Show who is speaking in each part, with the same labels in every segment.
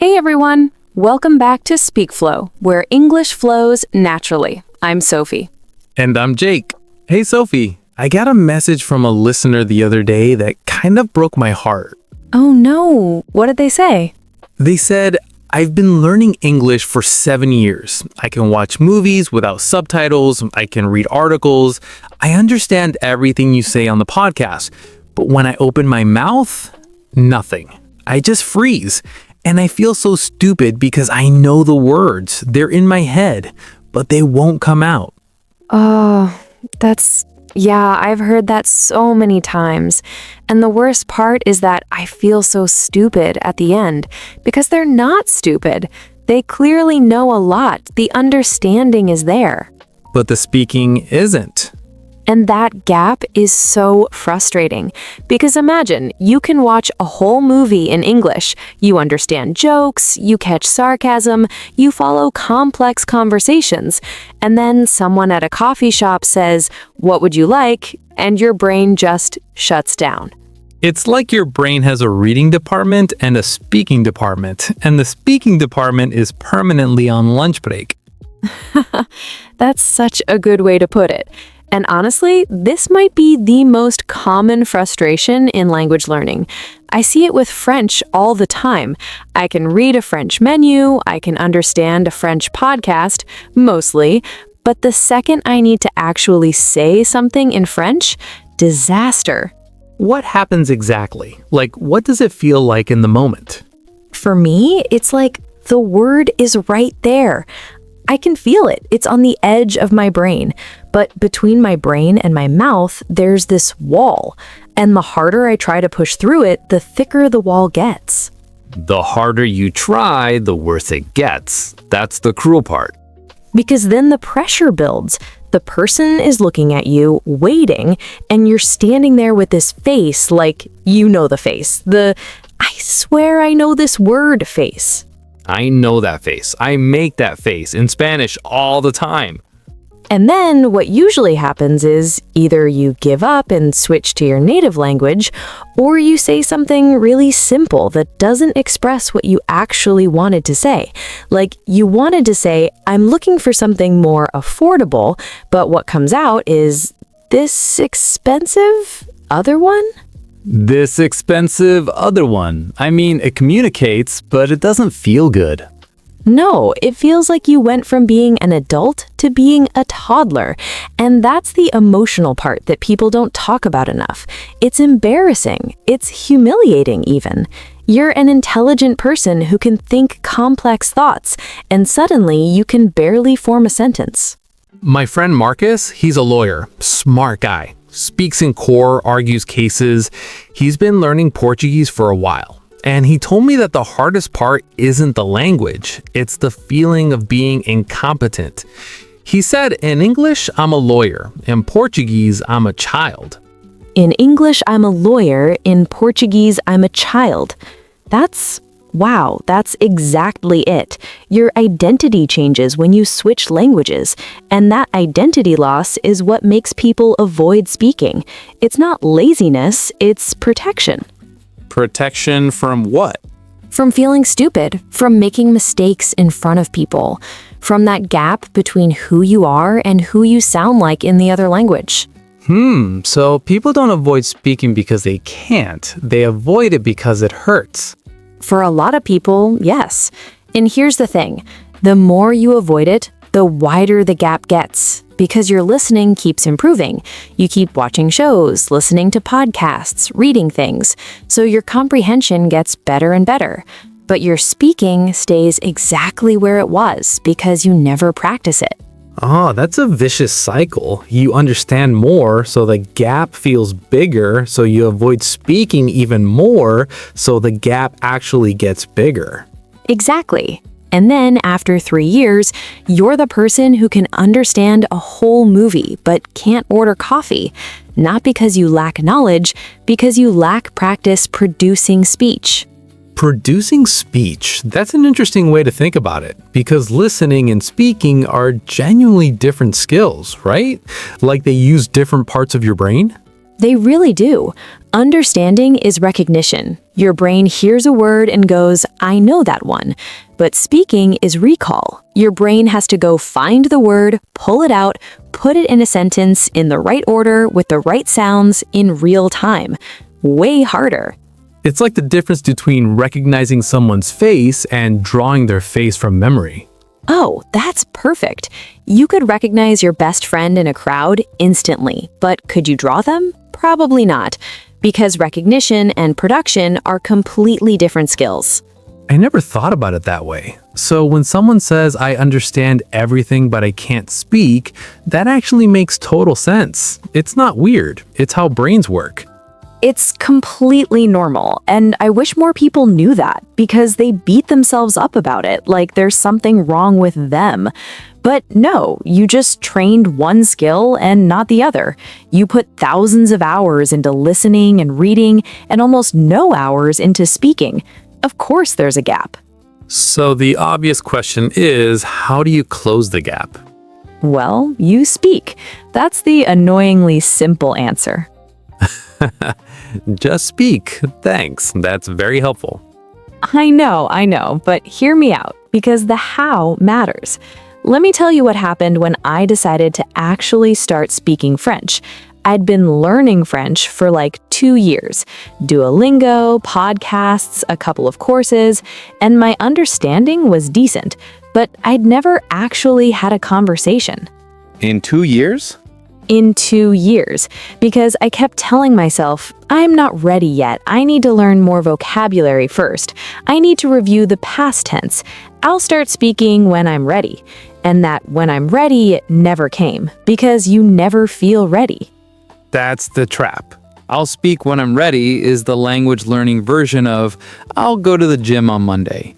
Speaker 1: Hey everyone! Welcome back to Speak Flow, where English flows naturally. I'm Sophie.
Speaker 2: And I'm Jake. Hey Sophie, I got a message from a listener the other day that kind of broke my heart.
Speaker 1: Oh no, what did they say?
Speaker 2: They said, I've been learning English for 7 years. I can watch movies without subtitles. I can read articles. I understand everything you say on the podcast. But when I open my mouth, nothing. I just freeze. And I feel so stupid because I know the words. They're in my head, but they won't come out.
Speaker 1: Oh, I've heard that so many times. And the worst part is that I feel so stupid at the end because they're not stupid. They clearly know a lot. The understanding is there.
Speaker 2: But the speaking isn't.
Speaker 1: And that gap is so frustrating because imagine you can watch a whole movie in English. You understand jokes, you catch sarcasm, you follow complex conversations, and then someone at a coffee shop says, "What would you like?" and your brain just shuts down.
Speaker 2: It's like your brain has a reading department and a speaking department, and the speaking department is permanently on lunch break.
Speaker 1: That's such a good way to put it. And honestly, this might be the most common frustration in language learning. I see it with French all the time. I can read a French menu, I can understand a French podcast, mostly, but the second I need to actually say something in French, disaster.
Speaker 2: What happens exactly? Like, what does it feel like in the moment?
Speaker 1: For me, it's like the word is right there. I can feel it. It's on the edge of my brain. But between my brain and my mouth, there's this wall. And the harder I try to push through it, the thicker the wall gets.
Speaker 2: The harder you try, the worse it gets. That's the cruel part.
Speaker 1: Because then the pressure builds. The person is looking at you, waiting, and you're standing there with this face like you know the face. The "I swear I know this word" face.
Speaker 2: I know that face. I make that face in Spanish all the time.
Speaker 1: And then what usually happens is either you give up and switch to your native language, or you say something really simple that doesn't express what you actually wanted to say. Like you wanted to say, "I'm looking for something more affordable," but what comes out is, "This expensive other one?"
Speaker 2: This expensive other one. I mean, it communicates, but it doesn't feel good.
Speaker 1: No, it feels like you went from being an adult to being a toddler. And that's the emotional part that people don't talk about enough. It's embarrassing. It's humiliating even. You're an intelligent person who can think complex thoughts, and suddenly you can barely form a sentence.
Speaker 2: My friend Marcus, he's a lawyer, smart guy, speaks in court, argues cases. He's been learning Portuguese for a while. And he told me that the hardest part isn't the language, it's the feeling of being incompetent. He said, in English, I'm a lawyer. In Portuguese, I'm a child.
Speaker 1: In English, I'm a lawyer. In Portuguese, I'm a child. That's exactly it. Your identity changes when you switch languages, and that identity loss is what makes people avoid speaking. It's not laziness, it's protection.
Speaker 2: Protection from what?
Speaker 1: From feeling stupid, from making mistakes in front of people, from that gap between who you are and who you sound like in the other language.
Speaker 2: So people don't avoid speaking because they can't. They avoid it because it hurts.
Speaker 1: For a lot of people, yes. And here's the thing. The more you avoid it, the wider the gap gets. Because your listening keeps improving. You keep watching shows, listening to podcasts, reading things. So your comprehension gets better and better. But your speaking stays exactly where it was because you never practice it.
Speaker 2: Oh, that's a vicious cycle. You understand more, so the gap feels bigger, so you avoid speaking even more, so the gap actually gets bigger.
Speaker 1: Exactly. And then after 3 years, you're the person who can understand a whole movie but can't order coffee. Not because you lack knowledge, because you lack practice producing speech.
Speaker 2: Producing speech, that's an interesting way to think about it, because listening and speaking are genuinely different skills, right? Like they use different parts of your brain?
Speaker 1: They really do. Understanding is recognition. Your brain hears a word and goes, I know that one. But speaking is recall. Your brain has to go find the word, pull it out, put it in a sentence in the right order with the right sounds in real time. Way harder.
Speaker 2: It's like the difference between recognizing someone's face and drawing their face from memory.
Speaker 1: Oh, that's perfect. You could recognize your best friend in a crowd instantly, but could you draw them? Probably not, because recognition and production are completely different skills.
Speaker 2: I never thought about it that way. So when someone says, I understand everything but I can't speak, that actually makes total sense. It's not weird. It's how brains work.
Speaker 1: It's completely normal, and I wish more people knew that because they beat themselves up about it like there's something wrong with them. But no, you just trained one skill and not the other. You put thousands of hours into listening and reading and almost no hours into speaking. Of course there's a gap.
Speaker 2: So the obvious question is, how do you close the gap?
Speaker 1: Well, you speak. That's the annoyingly simple answer.
Speaker 2: Just speak. Thanks. That's very helpful.
Speaker 1: I know, but hear me out, because the how matters. Let me tell you what happened when I decided to actually start speaking French. I'd been learning French for like 2 years. Duolingo, podcasts, a couple of courses, and my understanding was decent, but I'd never actually had a conversation.
Speaker 3: In 2 years?
Speaker 1: In 2 years, because I kept telling myself, I'm not ready yet. I need to learn more vocabulary first. I need to review the past tense. I'll start speaking when I'm ready. And that when I'm ready never came, because you never feel ready.
Speaker 3: That's the trap. I'll speak when I'm ready is the language learning version of I'll go to the gym on Monday.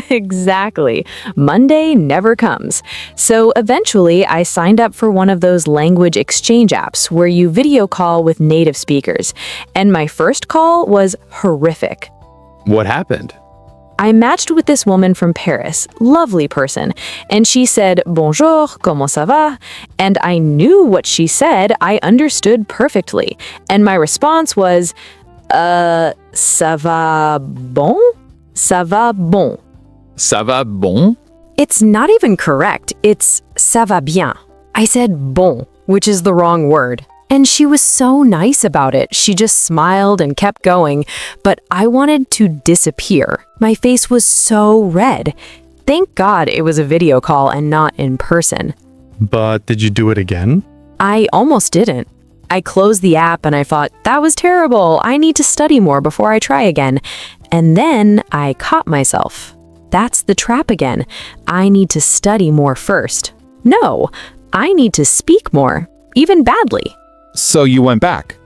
Speaker 1: Exactly. Monday never comes. So eventually I signed up for one of those language exchange apps where you video call with native speakers. And my first call was horrific.
Speaker 3: What happened?
Speaker 1: I matched with this woman from Paris, lovely person, and she said, Bonjour, comment ça va? And I knew what she said, I understood perfectly. And my response was, ça va bon? Ça va bon.
Speaker 3: Ça va bon?
Speaker 1: It's not even correct, it's ça va bien. I said bon, which is the wrong word. And she was so nice about it. She just smiled and kept going, but I wanted to disappear. My face was so red. Thank God it was a video call and not in person.
Speaker 2: But did you do it again?
Speaker 1: I almost didn't. I closed the app and I thought, that was terrible. I need to study more before I try again. And then I caught myself. That's the trap again. I need to study more first. No, I need to speak more, even badly.
Speaker 3: So you went back?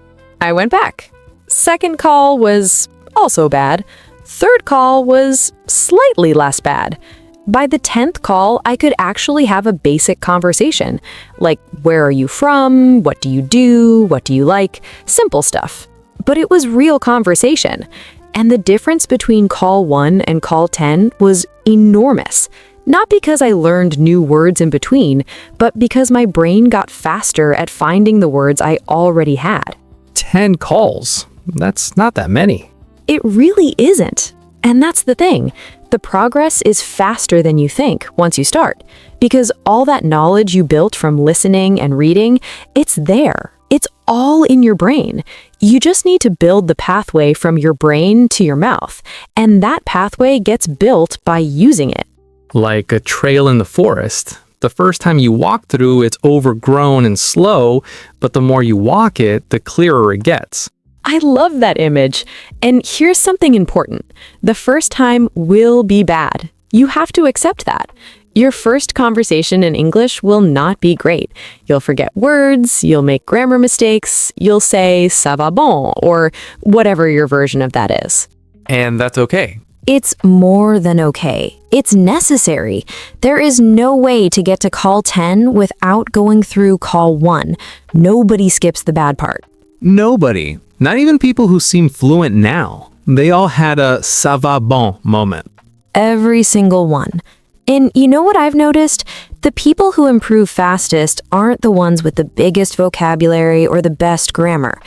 Speaker 1: I went back. Second call was also bad. Third call was slightly less bad. By the 10th call, I could actually have a basic conversation. Like, where are you from? What do you do? What do you like? Simple stuff. But it was real conversation. And the difference between call 1 and call 10 was enormous. Not because I learned new words in between, but because my brain got faster at finding the words I already had.
Speaker 2: 10 calls. That's not that many.
Speaker 1: It really isn't. And that's the thing. The progress is faster than you think once you start. Because all that knowledge you built from listening and reading, it's there. It's all in your brain. You just need to build the pathway from your brain to your mouth. And that pathway gets built by using it.
Speaker 2: Like a trail in the forest. The first time you walk through, it's overgrown and slow, but the more you walk it, the clearer it gets.
Speaker 1: I love that image. And here's something important. The first time will be bad. You have to accept that. Your first conversation in English will not be great. You'll forget words, you'll make grammar mistakes, you'll say ça va bon, or whatever your version of that is.
Speaker 2: And that's okay.
Speaker 1: It's more than okay. It's necessary. There is no way to get to call 10 without going through call 1. Nobody skips the bad part.
Speaker 2: Nobody. Not even people who seem fluent now. They all had a ça va bon moment.
Speaker 1: Every single one. And you know what I've noticed? The people who improve fastest aren't the ones with the biggest vocabulary or the best grammar.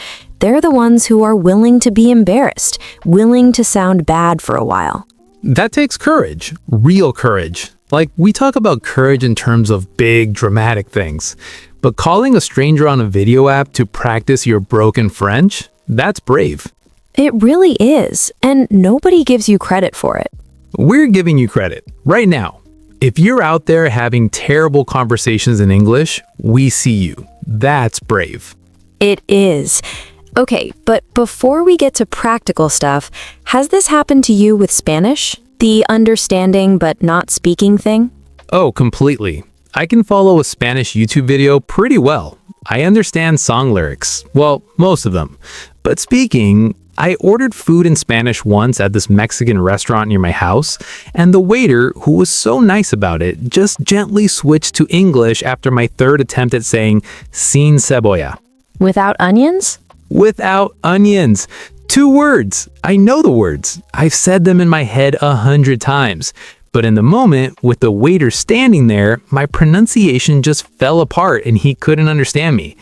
Speaker 1: They're the ones who are willing to be embarrassed, willing to sound bad for a while.
Speaker 2: That takes courage, real courage. Like, we talk about courage in terms of big, dramatic things. But calling a stranger on a video app to practice your broken French, that's brave.
Speaker 1: It really is, and nobody gives you credit for it.
Speaker 2: We're giving you credit right now. If you're out there having terrible conversations in English, we see you. That's brave.
Speaker 1: It is. Okay, but before we get to practical stuff, has this happened to you with Spanish? The understanding but not speaking thing?
Speaker 2: Oh, completely. I can follow a Spanish YouTube video pretty well. I understand song lyrics. Well, most of them. But speaking, I ordered food in Spanish once at this Mexican restaurant near my house, and the waiter, who was so nice about it, just gently switched to English after my third attempt at saying sin cebolla.
Speaker 1: Without onions?
Speaker 2: Without onions. 2 words. I know the words. I've said them in my head 100 times. But in the moment, with the waiter standing there, my pronunciation just fell apart and he couldn't understand me.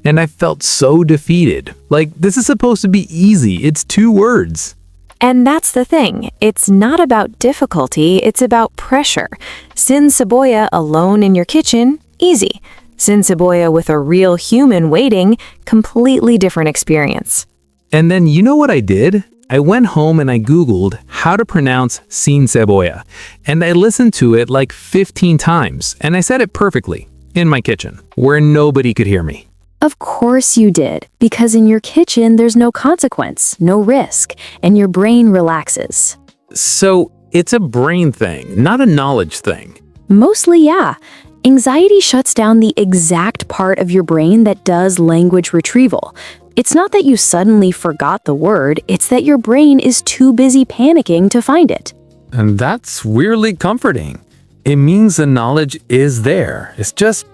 Speaker 2: And I felt so defeated. Like, this is supposed to be easy. It's 2 words.
Speaker 1: And that's the thing. It's not about difficulty, it's about pressure. Sin cebolla alone in your kitchen, easy. Sin cebolla with a real human waiting, completely different experience.
Speaker 2: And then you know what I did? I went home and I Googled how to pronounce sin cebolla. And I listened to it like 15 times. And I said it perfectly in my kitchen, where nobody could hear me.
Speaker 1: Of course you did, because in your kitchen there's no consequence, no risk, and your brain relaxes.
Speaker 2: So it's a brain thing, not a knowledge thing.
Speaker 1: Mostly, yeah. Anxiety shuts down the exact part of your brain that does language retrieval. It's not that you suddenly forgot the word, it's that your brain is too busy panicking to find it.
Speaker 2: And that's weirdly comforting. It means the knowledge is there. It's just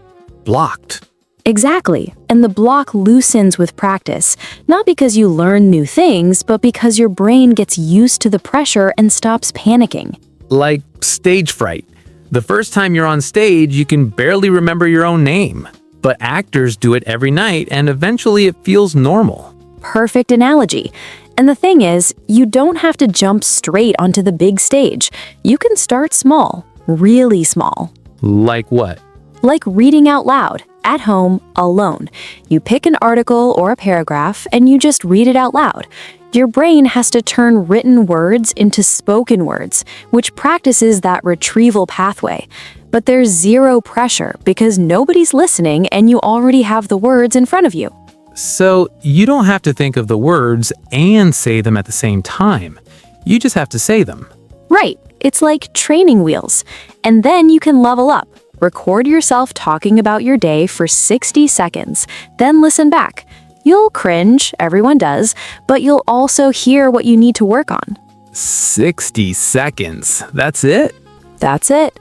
Speaker 2: blocked.
Speaker 1: Exactly, and the block loosens with practice, not because you learn new things, but because your brain gets used to the pressure and stops panicking.
Speaker 2: Like stage fright. The first time you're on stage, you can barely remember your own name. But actors do it every night, and eventually it feels normal.
Speaker 1: Perfect analogy. And the thing is, you don't have to jump straight onto the big stage. You can start small, really small.
Speaker 2: Like what?
Speaker 1: Like reading out loud, at home, alone. You pick an article or a paragraph, and you just read it out loud. Your brain has to turn written words into spoken words, which practices that retrieval pathway. But there's zero pressure because nobody's listening and you already have the words in front of you.
Speaker 2: So you don't have to think of the words and say them at the same time. You just have to say them.
Speaker 1: Right. It's like training wheels. And then you can level up. Record yourself talking about your day for 60 seconds, then listen back. You'll cringe, everyone does, but you'll also hear what you need to work on.
Speaker 2: 60 seconds. That's it?
Speaker 1: That's it.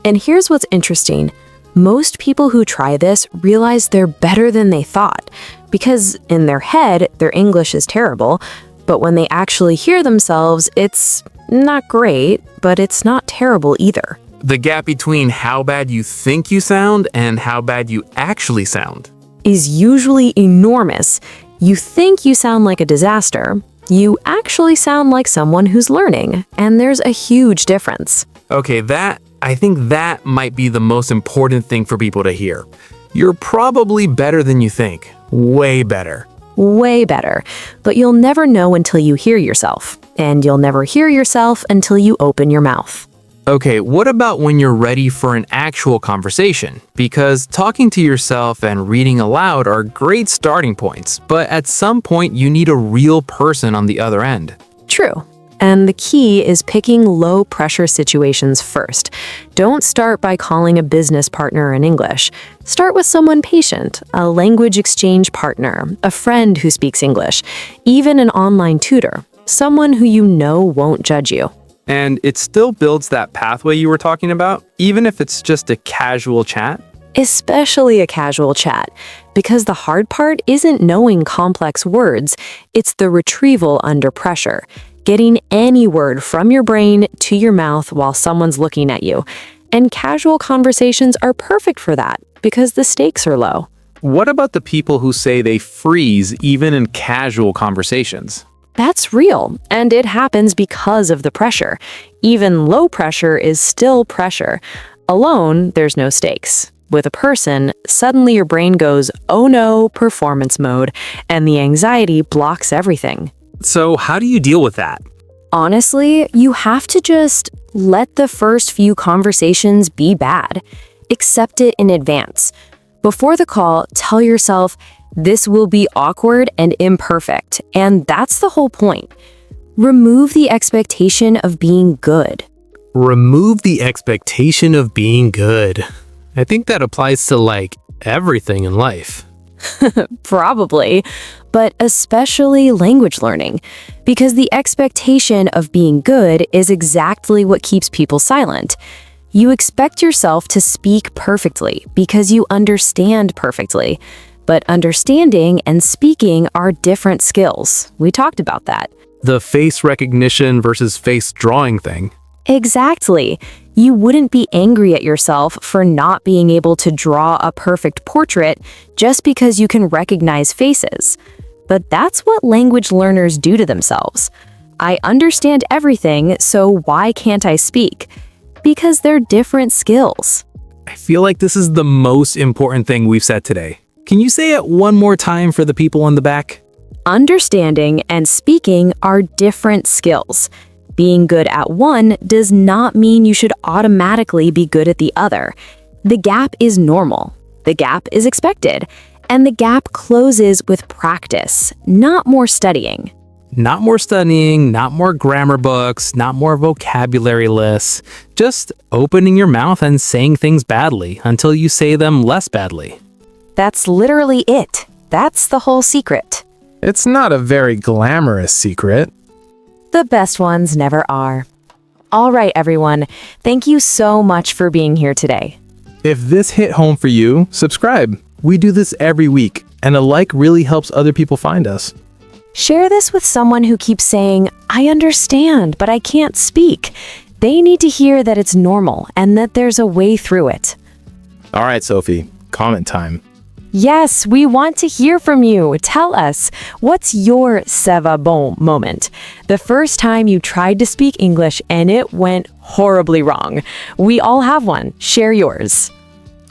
Speaker 1: And here's what's interesting. Most people who try this realize they're better than they thought, because in their head, their English is terrible, but when they actually hear themselves, it's not great, but it's not terrible either.
Speaker 2: The gap between how bad you think you sound and how bad you actually sound
Speaker 1: is usually enormous. You think you sound like a disaster. You actually sound like someone who's learning, and there's a huge difference.
Speaker 2: Okay, I think that might be the most important thing for people to hear. You're probably better than you think. Way better.
Speaker 1: Way better. But you'll never know until you hear yourself. And you'll never hear yourself until you open your mouth.
Speaker 2: Okay, what about when you're ready for an actual conversation? Because talking to yourself and reading aloud are great starting points, but at some point you need a real person on the other end.
Speaker 1: True. And the key is picking low-pressure situations first. Don't start by calling a business partner in English. Start with someone patient, a language exchange partner, a friend who speaks English, even an online tutor, someone who you know won't judge you.
Speaker 2: And it still builds that pathway you were talking about, even if it's just a casual chat?
Speaker 1: Especially a casual chat, because the hard part isn't knowing complex words, it's the retrieval under pressure. Getting any word from your brain to your mouth while someone's looking at you. And casual conversations are perfect for that because the stakes are low.
Speaker 2: What about the people who say they freeze even in casual conversations?
Speaker 1: That's real, and it happens because of the pressure. Even low pressure is still pressure. Alone, there's no stakes. With a person, suddenly your brain goes, oh no, performance mode, and the anxiety blocks everything.
Speaker 2: So how do you deal with that?
Speaker 1: Honestly, you have to just let the first few conversations be bad. Accept it in advance. Before the call, tell yourself, this will be awkward and imperfect, and that's the whole point. Remove the expectation of being good.
Speaker 2: Remove the expectation of being good. I think that applies to, everything in life.
Speaker 1: Probably, but especially language learning, because the expectation of being good is exactly what keeps people silent. You expect yourself to speak perfectly because you understand perfectly. But understanding and speaking are different skills. We talked about that.
Speaker 2: The face recognition versus face drawing thing.
Speaker 1: Exactly. You wouldn't be angry at yourself for not being able to draw a perfect portrait just because you can recognize faces. But that's what language learners do to themselves. I understand everything, so why can't I speak? Because they're different skills.
Speaker 2: I feel like this is the most important thing we've said today. Can you say it one more time for the people in the back?
Speaker 1: Understanding and speaking are different skills. Being good at one does not mean you should automatically be good at the other. The gap is normal. The gap is expected. And the gap closes with practice, not more studying.
Speaker 2: Not more studying, not more grammar books, not more vocabulary lists. Just opening your mouth and saying things badly until you say them less badly.
Speaker 1: That's literally it. That's the whole secret.
Speaker 4: It's not a very glamorous secret.
Speaker 1: The best ones never are. All right, everyone. Thank you so much for being here today.
Speaker 4: If this hit home for you, subscribe. We do this every week, and a like really helps other people find us.
Speaker 1: Share this with someone who keeps saying, I understand, but I can't speak. They need to hear that it's normal and that there's a way through it.
Speaker 4: All right, Sophie, comment time.
Speaker 1: Yes, we want to hear from you. Tell us, what's your ça va bon moment? The first time you tried to speak English and it went horribly wrong. We all have one. Share yours.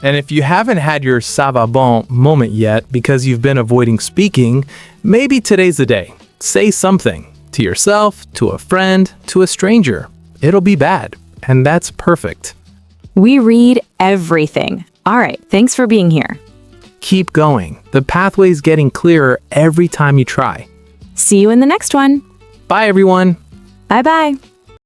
Speaker 4: And if you haven't had your ça va bon moment yet because you've been avoiding speaking, maybe today's the day. Say something to yourself, to a friend, to a stranger. It'll be bad, and that's perfect.
Speaker 1: We read everything. All right, thanks for being here.
Speaker 4: Keep going. The pathway's getting clearer every time you try.
Speaker 1: See you in the next one.
Speaker 4: Bye, everyone.
Speaker 1: Bye-bye.